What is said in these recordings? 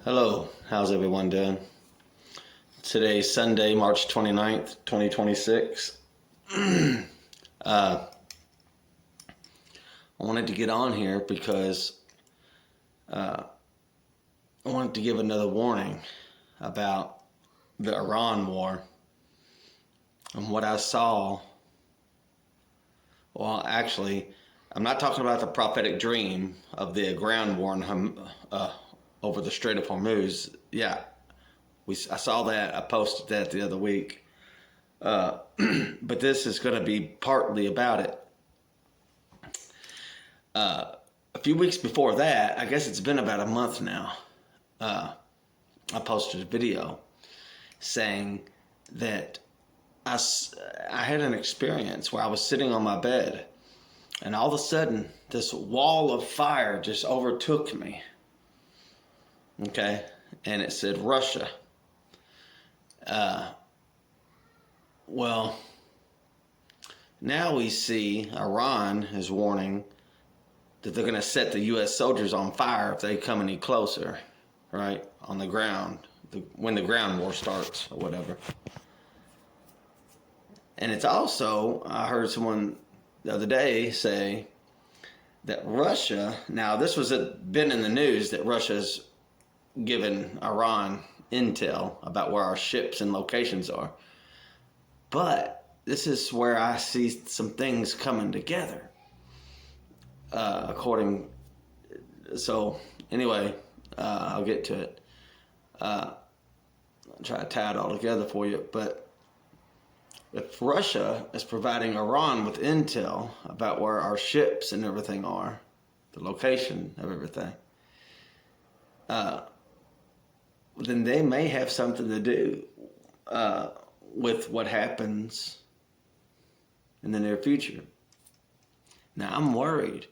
Hello, how's everyone doing? Today's Sunday, March 29th, 2026. I wanted to get on here because I wanted to give another warning about the Iran war and what I saw. Well, actually, I'm not talking about the prophetic dream of the ground war over the Strait of Hormuz. Yeah, I saw that. I posted that the other week. But this is going to be partly about it. A few weeks before that, I guess it's been about a month now, I posted a video saying that I had an experience where I was sitting on my bed and all of a sudden this wall of fire just overtook me. Okay? And it said Russia. Well, now we see Iran is warning that they're going to set the U.S. soldiers on fire if they come any closer, right, on the ground, when the ground war starts or whatever. And it's also, I heard someone the other day say that Russia, now this was been in the news that Russia's given Iran intel about where our ships and locations are. But this is where I see some things coming together. So anyway, I'll get to it. I'll try to tie it all together for you. But if Russia is providing Iran with intel about where our ships and everything are, the location of everything, then they may have something to do with what happens in the near future. Now, I'm worried.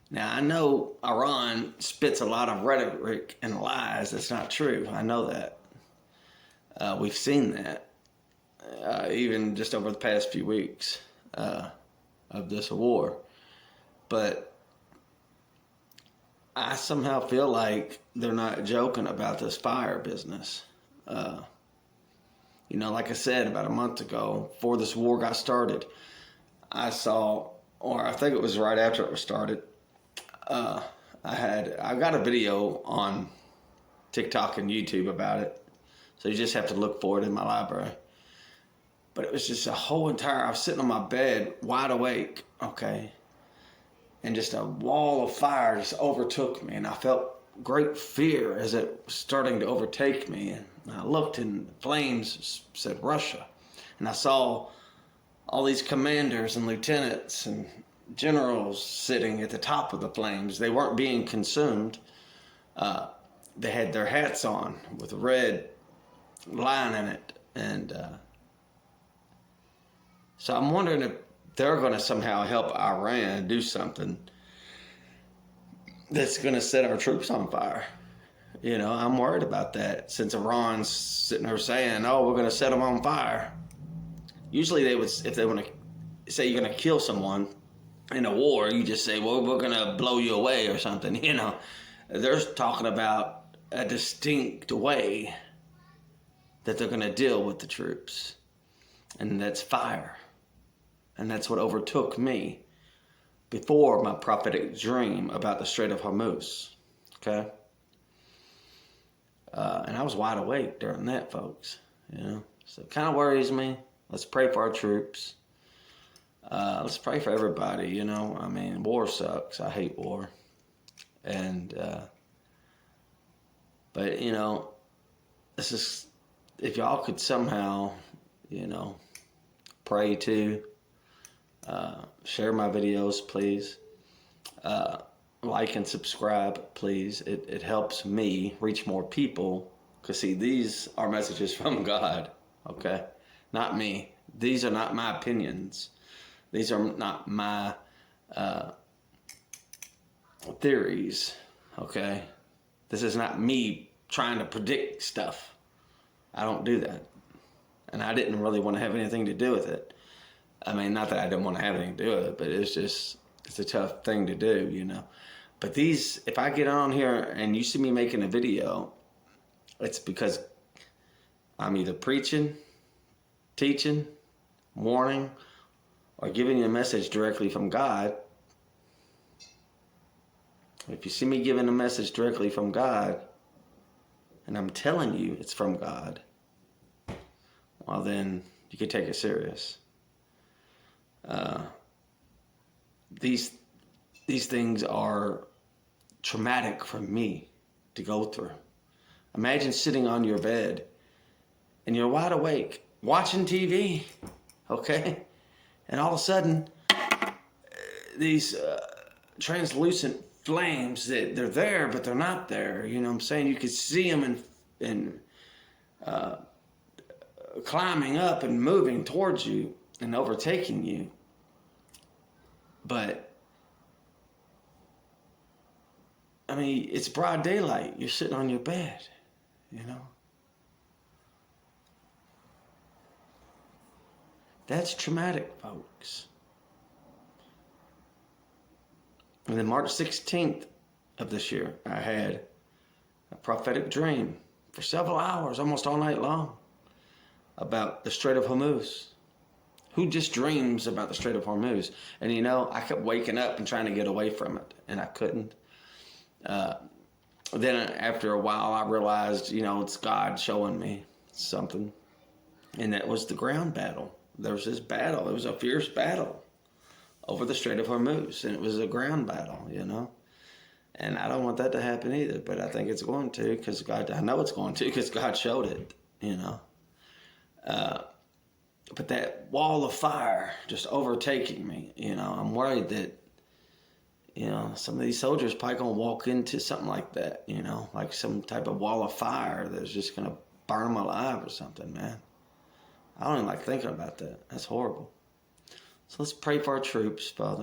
Now, I know Iran spits a lot of rhetoric and lies that's not true. I know that. We've seen that, even just over the past few weeks of this war. But I somehow feel like they're not joking about this fire business. Like I said, about a month ago, before this war got started, I saw, or I think it was right after it was started, I got a video on TikTok and YouTube about it. So you just have to look for it in my library. But it was just I was sitting on my bed, wide awake, okay? And just a wall of fire just overtook me. And I felt great fear as it was starting to overtake me. And I looked and the flames said Russia. And I saw all these commanders and lieutenants and generals sitting at the top of the flames. They weren't being consumed. They had their hats on with a red line in it. And so I'm wondering if they're going to somehow help Iran do something that's going to set our troops on fire. I'm worried about that, since Iran's sitting there saying, oh, we're going to set them on fire. Usually they would, if they want to say you're going to kill someone in a war, you just say, well, we're going to blow you away or something. They're talking about a distinct way that they're going to deal with the troops. And that's fire. And that's what overtook me before my prophetic dream about the Strait of Hormuz. Okay? And I was wide awake during that, folks. So it kind of worries me. Let's pray for our troops. Let's pray for everybody, war sucks. I hate war. And, but, this is, if y'all could somehow, pray too, share my videos, please. Like and subscribe, please. It helps me reach more people. Because, see, these are messages from God, okay? Not me. These are not my opinions. These are not my theories, okay? This is not me trying to predict stuff. I don't do that. And I didn't really want to have anything to do with it. I mean, not that I didn't want to have anything to do with it, but it's a tough thing to do, But if I get on here and you see me making a video It's because I'm either preaching, teaching, warning, or giving you a message directly from God. If you see me giving a message directly from God, and I'm telling you it's from God, well then you can take it serious. These things are traumatic for me to go through. Imagine sitting on your bed and you're wide awake watching TV, okay? And all of a sudden, these translucent flames, that they're there, but they're not there. You know what I'm saying? You could see them and climbing up and moving towards you and overtaking you. But, I mean, it's broad daylight. You're sitting on your bed, you know? That's traumatic, folks. And then March 16th of this year, I had a prophetic dream for several hours, almost all night long, about the Strait of Hormuz. Who just dreams about the Strait of Hormuz? And you know, I kept waking up and trying to get away from it, and I couldn't. Then after a while, I realized, you know, it's God showing me something. And that was the ground battle. There was this battle. It was a fierce battle over the Strait of Hormuz, and it was a ground battle, you know. And I don't want that to happen either, but I think it's going to, because God, I know it's going to, because God showed it, you know. But that wall of fire just overtaking me, you know, I'm worried that, you know, some of these soldiers probably going to walk into something like that, you know, like some type of wall of fire that's just going to burn them alive or something, man. I don't even like thinking about that. That's horrible. So let's pray for our troops, Father.